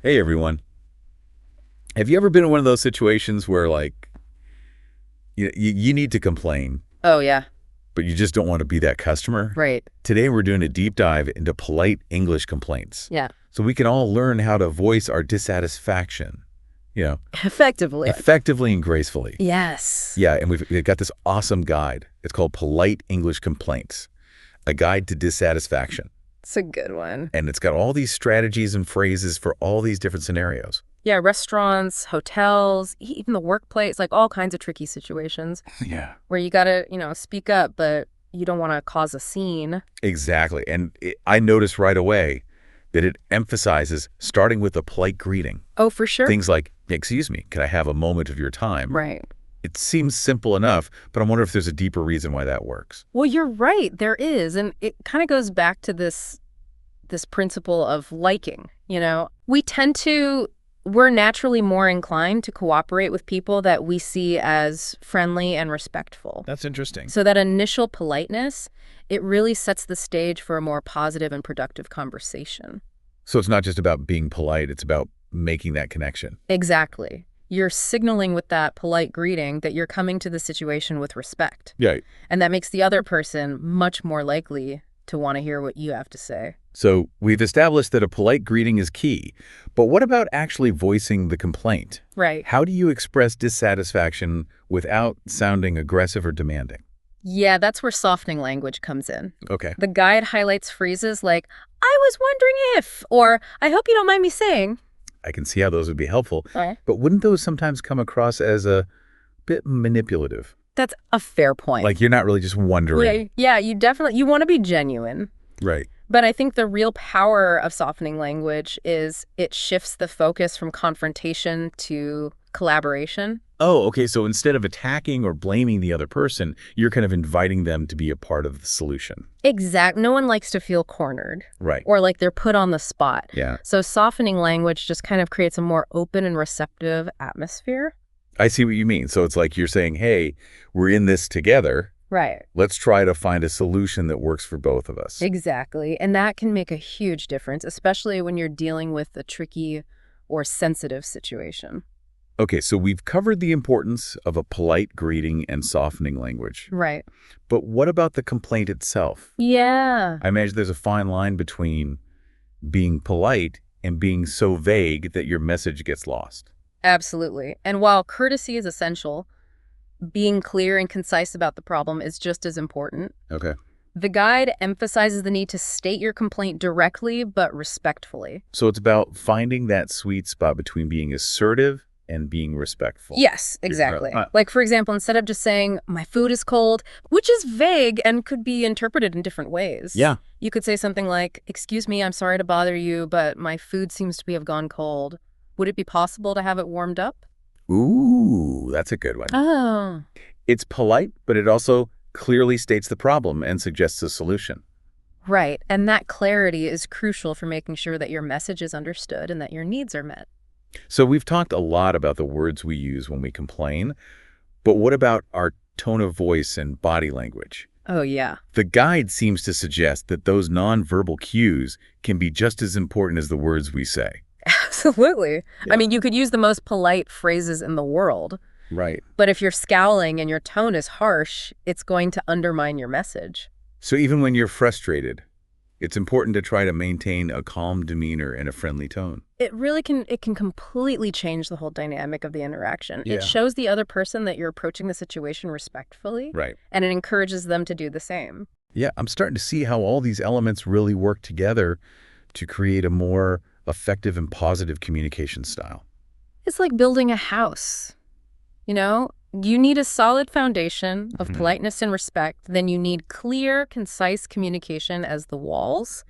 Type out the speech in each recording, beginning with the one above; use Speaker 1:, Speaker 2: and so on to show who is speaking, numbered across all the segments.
Speaker 1: Hey everyone. Have you ever been in one of those situations where you need to complain,
Speaker 2: Oh, yeah.
Speaker 1: but you just don't want to be that customer?
Speaker 2: Right.
Speaker 1: Today we're doing a deep dive into polite English complaints
Speaker 2: Yeah.
Speaker 1: so we can all learn how to voice our dissatisfaction, you know,
Speaker 2: Effectively.
Speaker 1: effectively and gracefully.
Speaker 2: Yes.
Speaker 1: Yeah, and we've got this awesome guide. It's called Polite English Complaints, a guide to dissatisfaction.
Speaker 2: It's a good one.
Speaker 1: And it's got all these strategies and phrases for all these different scenarios.
Speaker 2: Yeah, restaurants, hotels, even the workplace, like all kinds of tricky situations
Speaker 1: Yeah.
Speaker 2: where you gotta, speak up, but you don't want to cause a scene.
Speaker 1: Exactly. And I noticed right away that it emphasizes starting with a polite greeting.
Speaker 2: Oh, for sure.
Speaker 1: Things like, excuse me, can I have a moment of your time?
Speaker 2: Right.
Speaker 1: It seems simple enough, but I wonder if there's a deeper reason why that works.
Speaker 2: Well, you're right. There is. And it kind of goes back to this principle of liking, we're naturally more inclined to cooperate with people that we see as friendly and respectful.
Speaker 1: That's interesting.
Speaker 2: So that initial politeness, it really sets the stage for a more positive and productive conversation.
Speaker 1: So it's not just about being polite, it's about making that connection.
Speaker 2: Exactly. You're signaling with that polite greeting that you're coming to the situation with respect.
Speaker 1: Yeah.
Speaker 2: And that makes the other person much more likely to want to hear what you have to say.
Speaker 1: So we've established that a polite greeting is key, but what about actually voicing the complaint?
Speaker 2: Right.
Speaker 1: How do you express dissatisfaction without sounding aggressive or demanding?
Speaker 2: Yeah, that's where softening language comes in.
Speaker 1: Okay.
Speaker 2: The guide highlights phrases like, I was wondering if, or I hope you don't mind me saying.
Speaker 1: I can see how those would be helpful,
Speaker 2: Right.
Speaker 1: but wouldn't those sometimes come across as a bit manipulative?
Speaker 2: That's a fair point.
Speaker 1: Like you're not really just wondering.
Speaker 2: Yeah, you want to be genuine.
Speaker 1: Right.
Speaker 2: But I think the real power of softening language is it shifts the focus from confrontation to collaboration.
Speaker 1: Oh, okay. So instead of attacking or blaming the other person, you're kind of inviting them to be a part of the solution.
Speaker 2: No one likes to feel cornered
Speaker 1: Right.
Speaker 2: or like they're put on the spot.
Speaker 1: Yeah.
Speaker 2: So softening language just kind of creates a more open and receptive atmosphere.
Speaker 1: I see what you mean. So it's like you're saying, hey, we're in this together.
Speaker 2: Right.
Speaker 1: Let's try to find a solution that works for both of us.
Speaker 2: Exactly. And that can make a huge difference, especially when you're dealing with a tricky or sensitive situation.
Speaker 1: Okay, so we've covered the importance of a polite greeting and softening language.
Speaker 2: Right.
Speaker 1: But what about the complaint itself?
Speaker 2: Yeah.
Speaker 1: I imagine there's a fine line between being polite and being so vague that your message gets lost.
Speaker 2: Absolutely. And while courtesy is essential, being clear and concise about the problem is just as important.
Speaker 1: Okay.
Speaker 2: The guide emphasizes the need to state your complaint directly but respectfully.
Speaker 1: So it's about finding that sweet spot between being assertive and being respectful.
Speaker 2: Yes, exactly.
Speaker 1: Right.
Speaker 2: Like, for example, instead of just saying, my food is cold, which is vague and could be interpreted in different ways.
Speaker 1: Yeah.
Speaker 2: You could say something like, excuse me, I'm sorry to bother you, but my food seems to have gone cold. Would it be possible to have it warmed up?
Speaker 1: Ooh, that's a good one.
Speaker 2: Oh.
Speaker 1: It's polite, but it also clearly states the problem and suggests a solution.
Speaker 2: Right. And that clarity is crucial for making sure that your message is understood and that your needs are met.
Speaker 1: So we've talked a lot about the words we use when we complain, but what about our tone of voice and body language?
Speaker 2: Oh, yeah.
Speaker 1: The guide seems to suggest that those nonverbal cues can be just as important as the words we say.
Speaker 2: Absolutely.
Speaker 1: Yeah.
Speaker 2: I mean, you could use the most polite phrases in the world,
Speaker 1: Right.
Speaker 2: but if you're scowling and your tone is harsh, it's going to undermine your message.
Speaker 1: So even when you're frustrated, it's important to try to maintain a calm demeanor and a friendly tone.
Speaker 2: It can completely change the whole dynamic of the interaction.
Speaker 1: Yeah.
Speaker 2: It shows the other person that you're approaching the situation respectfully,
Speaker 1: Right.
Speaker 2: and it encourages them to do the same.
Speaker 1: Yeah, I'm starting to see how all these elements really work together to create a more effective and positive communication style.
Speaker 2: It's like building a house. You need a solid foundation of politeness and respect. Then you need clear, concise communication as the walls.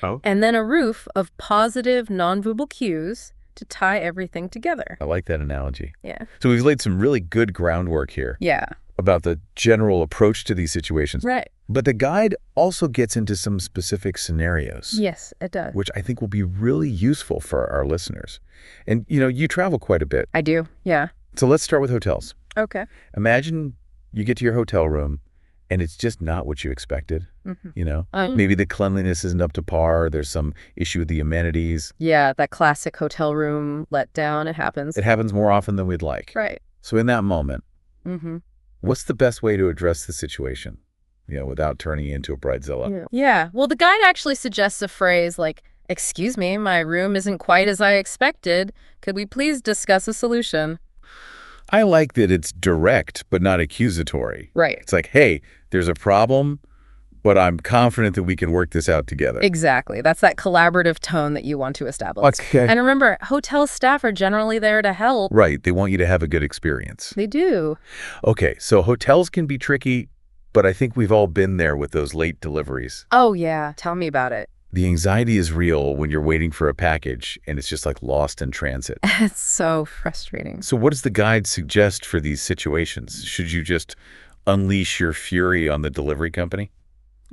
Speaker 1: Oh.
Speaker 2: And then a roof of positive, nonverbal cues to tie everything together.
Speaker 1: I like that analogy.
Speaker 2: Yeah.
Speaker 1: So we've laid some really good groundwork here
Speaker 2: Yeah.
Speaker 1: about the general approach to these situations.
Speaker 2: Right.
Speaker 1: But the guide also gets into some specific scenarios,
Speaker 2: Yes, it does.
Speaker 1: which I think will be really useful for our listeners. And, you travel quite a bit.
Speaker 2: I do. Yeah.
Speaker 1: So let's start with hotels.
Speaker 2: Okay.
Speaker 1: Imagine you get to your hotel room and it's just not what you expected,
Speaker 2: Mhm.
Speaker 1: you know? Maybe the cleanliness isn't up to par. There's some issue with the amenities.
Speaker 2: Yeah, that classic hotel room letdown. It happens.
Speaker 1: It happens more often than we'd like.
Speaker 2: Right.
Speaker 1: So in that moment,
Speaker 2: Mm-hmm.
Speaker 1: what's the best way to address the situation, without turning into a bridezilla?
Speaker 2: Yeah. Well, the guide actually suggests a phrase like, "Excuse me, my room isn't quite as I expected. Could we please discuss a solution?"
Speaker 1: I like that it's direct, but not accusatory.
Speaker 2: Right.
Speaker 1: It's like, hey, there's a problem, but I'm confident that we can work this out together.
Speaker 2: Exactly. That's that collaborative tone that you want to establish.
Speaker 1: Okay.
Speaker 2: And remember, hotel staff are generally there to help.
Speaker 1: Right. They want you to have a good experience.
Speaker 2: They do.
Speaker 1: Okay. So hotels can be tricky, but I think we've all been there with those late deliveries.
Speaker 2: Oh, yeah. Tell me about it.
Speaker 1: The anxiety is real when you're waiting for a package and it's just like lost in transit.
Speaker 2: It's so frustrating.
Speaker 1: So what does the guide suggest for these situations? Should you just unleash your fury on the delivery company?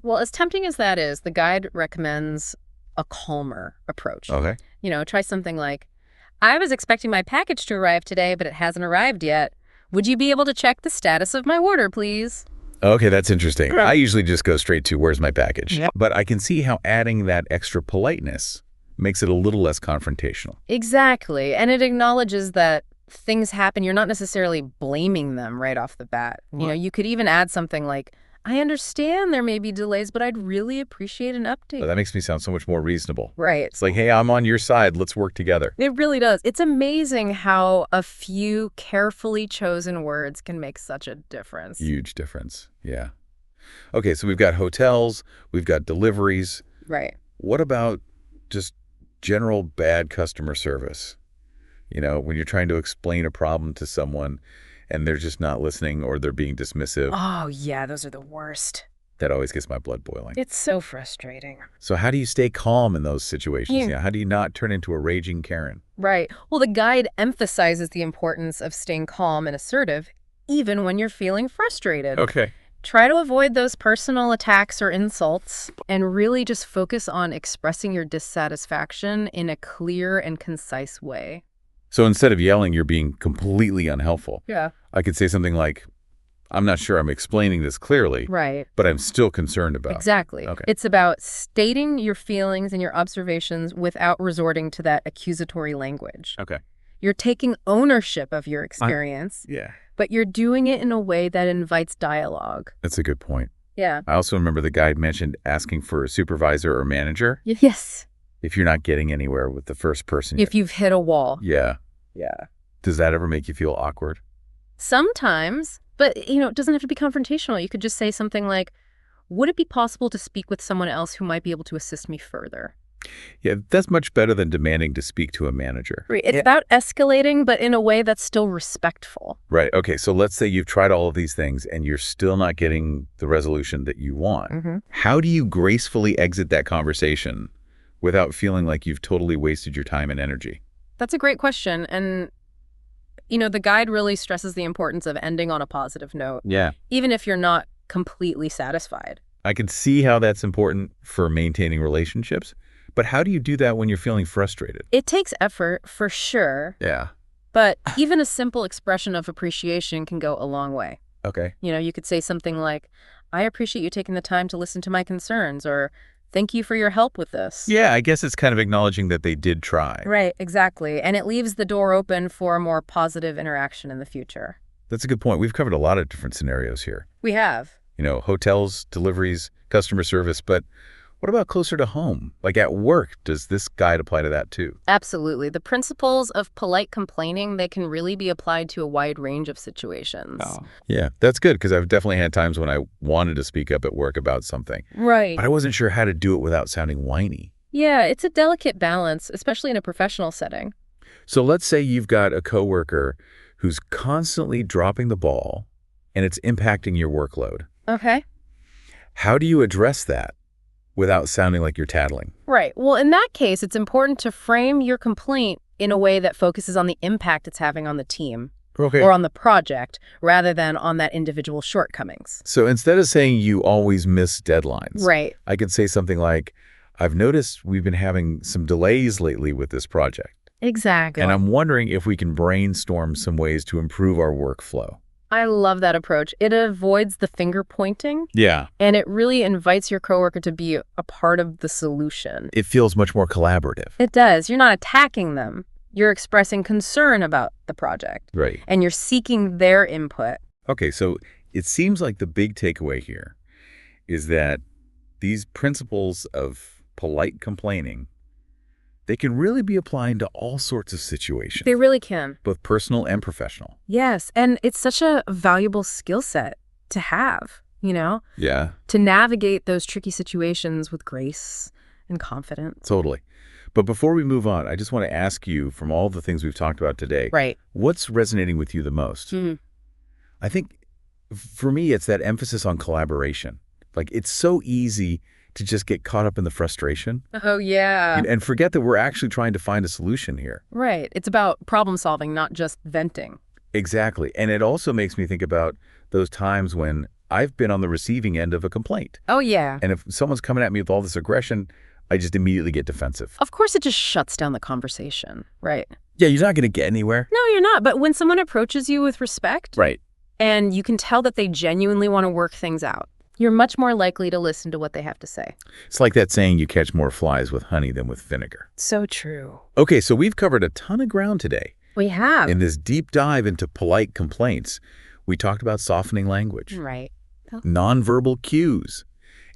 Speaker 2: Well, as tempting as that is, the guide recommends a calmer approach.
Speaker 1: Okay.
Speaker 2: Try something like, "I was expecting my package to arrive today, but it hasn't arrived yet. Would you be able to check the status of my order, please?"
Speaker 1: Okay, that's interesting.
Speaker 2: Yeah.
Speaker 1: I usually just go straight to, where's my package?
Speaker 2: Yep.
Speaker 1: But I can see how adding that extra politeness makes it a little less confrontational.
Speaker 2: Exactly. And it acknowledges that things happen. You're not necessarily blaming them right off the bat. You could even add something like, "I understand there may be delays, but I'd really appreciate an update."
Speaker 1: That makes me sound so much more reasonable.
Speaker 2: Right.
Speaker 1: It's like, hey, I'm on your side. Let's work together.
Speaker 2: It really does. It's amazing how a few carefully chosen words can make such a difference.
Speaker 1: Huge difference. Yeah. Okay, so we've got hotels, we've got deliveries.
Speaker 2: Right.
Speaker 1: What about just general bad customer service? When you're trying to explain a problem to someone and they're just not listening or they're being dismissive,
Speaker 2: Oh, yeah, those are the worst.
Speaker 1: that always gets my blood boiling.
Speaker 2: It's so frustrating.
Speaker 1: So how do you stay calm in those situations?
Speaker 2: Yeah.
Speaker 1: How do you not turn into a raging Karen?
Speaker 2: Right. Well, the guide emphasizes the importance of staying calm and assertive, even when you're feeling frustrated.
Speaker 1: Okay.
Speaker 2: Try to avoid those personal attacks or insults and really just focus on expressing your dissatisfaction in a clear and concise way.
Speaker 1: So instead of yelling, you're being completely unhelpful.
Speaker 2: Yeah.
Speaker 1: I could say something like, I'm not sure I'm explaining this clearly,
Speaker 2: Right.
Speaker 1: but I'm still concerned about.
Speaker 2: Exactly.
Speaker 1: Okay.
Speaker 2: It's about stating your feelings and your observations without resorting to that accusatory language.
Speaker 1: Okay.
Speaker 2: You're taking ownership of your experience,
Speaker 1: Yeah.
Speaker 2: but you're doing it in a way that invites dialogue.
Speaker 1: That's a good point.
Speaker 2: Yeah.
Speaker 1: I also remember the guide mentioned asking for a supervisor or manager
Speaker 2: Yes.
Speaker 1: if you're not getting anywhere with the first person.
Speaker 2: If you've hit a wall.
Speaker 1: Yeah.
Speaker 2: Yeah.
Speaker 1: Does that ever make you feel awkward?
Speaker 2: Sometimes, but, it doesn't have to be confrontational. You could just say something like, "Would it be possible to speak with someone else who might be able to assist me further?"
Speaker 1: Yeah, that's much better than demanding to speak to a manager.
Speaker 2: Right. It's about escalating, but in a way that's still respectful.
Speaker 1: Right. Okay. So let's say you've tried all of these things and you're still not getting the resolution that you want.
Speaker 2: Mm-hmm.
Speaker 1: How do you gracefully exit that conversation without feeling like you've totally wasted your time and energy?
Speaker 2: That's a great question. And, the guide really stresses the importance of ending on a positive note,
Speaker 1: Yeah.
Speaker 2: even if you're not completely satisfied.
Speaker 1: I can see how that's important for maintaining relationships, but how do you do that when you're feeling frustrated?
Speaker 2: It takes effort, for sure,
Speaker 1: Yeah.
Speaker 2: but even a simple expression of appreciation can go a long way.
Speaker 1: Okay.
Speaker 2: You could say something like, "I appreciate you taking the time to listen to my concerns," or "Thank you for your help with this."
Speaker 1: Yeah, I guess it's kind of acknowledging that they did try.
Speaker 2: Right, exactly. And it leaves the door open for a more positive interaction in the future.
Speaker 1: That's a good point. We've covered a lot of different scenarios here.
Speaker 2: We have.
Speaker 1: Hotels, deliveries, customer service, but what about closer to home? Like at work, does this guide apply to that too?
Speaker 2: Absolutely. The principles of polite complaining, they can really be applied to a wide range of situations.
Speaker 1: Yeah, that's good because I've definitely had times when I wanted to speak up at work about something,
Speaker 2: Right.
Speaker 1: but I wasn't sure how to do it without sounding whiny.
Speaker 2: Yeah, it's a delicate balance, especially in a professional setting.
Speaker 1: So let's say you've got a coworker who's constantly dropping the ball and it's impacting your workload.
Speaker 2: Okay.
Speaker 1: How do you address that without sounding like you're tattling?
Speaker 2: Right. Well, in that case, it's important to frame your complaint in a way that focuses on the impact it's having on the team
Speaker 1: Okay.
Speaker 2: or on the project rather than on that individual shortcomings.
Speaker 1: So instead of saying you always miss deadlines,
Speaker 2: Right.
Speaker 1: I could say something like, I've noticed we've been having some delays lately with this project,
Speaker 2: Exactly.
Speaker 1: and I'm wondering if we can brainstorm some ways to improve our workflow.
Speaker 2: I love that approach. It avoids the finger pointing,
Speaker 1: Yeah.
Speaker 2: and it really invites your coworker to be a part of the solution.
Speaker 1: It feels much more collaborative.
Speaker 2: It does. You're not attacking them. You're expressing concern about the project.
Speaker 1: Right.
Speaker 2: And you're seeking their input.
Speaker 1: Okay, so it seems like the big takeaway here is that these principles of polite complaining, they can really be applied to all sorts of situations,
Speaker 2: They really can.
Speaker 1: both personal and professional.
Speaker 2: Yes, and it's such a valuable skill set to have,
Speaker 1: Yeah,
Speaker 2: to navigate those tricky situations with grace and confidence.
Speaker 1: totally. But before we move on, I just want to ask you, from all the things we've talked about today,
Speaker 2: Right.
Speaker 1: what's resonating with you the most? I think for me, it's that emphasis on collaboration. Like, it's so easy to just get caught up in the frustration
Speaker 2: Oh, yeah.
Speaker 1: and forget that we're actually trying to find a solution here.
Speaker 2: Right. It's about problem solving, not just venting.
Speaker 1: Exactly. And it also makes me think about those times when I've been on the receiving end of a complaint.
Speaker 2: Oh, yeah.
Speaker 1: And if someone's coming at me with all this aggression, I just immediately get defensive.
Speaker 2: Of course, it just shuts down the conversation, right?
Speaker 1: Yeah, you're not going to get anywhere.
Speaker 2: No, you're not. But when someone approaches you with respect,
Speaker 1: Right.
Speaker 2: and you can tell that they genuinely want to work things out, you're much more likely to listen to what they have to say.
Speaker 1: It's like that saying, you catch more flies with honey than with vinegar.
Speaker 2: So true.
Speaker 1: Okay, so we've covered a ton of ground today.
Speaker 2: We have.
Speaker 1: In this deep dive into polite complaints, we talked about softening language,
Speaker 2: Right.
Speaker 1: nonverbal cues,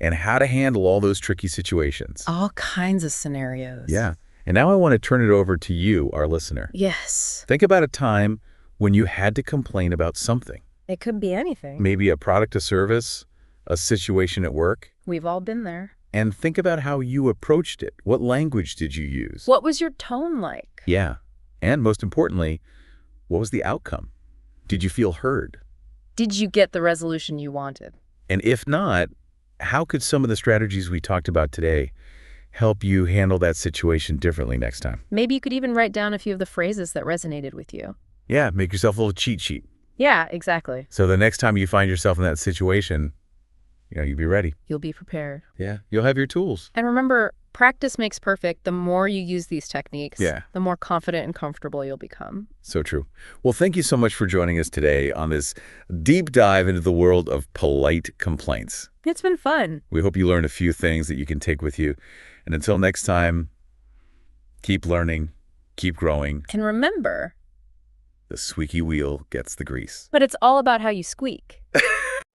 Speaker 1: and how to handle all those tricky situations.
Speaker 2: All kinds of scenarios.
Speaker 1: Yeah. And now I want to turn it over to you, our listener.
Speaker 2: Yes.
Speaker 1: Think about a time when you had to complain about something.
Speaker 2: It could be anything.
Speaker 1: Maybe a product or service, a situation at work.
Speaker 2: We've all been there.
Speaker 1: And think about how you approached it. What language did you use?
Speaker 2: What was your tone like?
Speaker 1: Yeah. And most importantly, what was the outcome? Did you feel heard?
Speaker 2: Did you get the resolution you wanted?
Speaker 1: And if not, how could some of the strategies we talked about today help you handle that situation differently next time?
Speaker 2: Maybe you could even write down a few of the phrases that resonated with you.
Speaker 1: Yeah, make yourself a little cheat sheet.
Speaker 2: Yeah, exactly.
Speaker 1: So the next time you find yourself in that situation, you'll be ready.
Speaker 2: You'll be prepared.
Speaker 1: Yeah, you'll have your tools.
Speaker 2: And remember, practice makes perfect. The more you use these techniques,
Speaker 1: Yeah.
Speaker 2: the more confident and comfortable you'll become.
Speaker 1: So true. Well, thank you so much for joining us today on this deep dive into the world of polite complaints.
Speaker 2: It's been fun.
Speaker 1: We hope you learned a few things that you can take with you. And until next time, keep learning, keep growing.
Speaker 2: And remember,
Speaker 1: The squeaky wheel gets the grease.
Speaker 2: but it's all about how you squeak.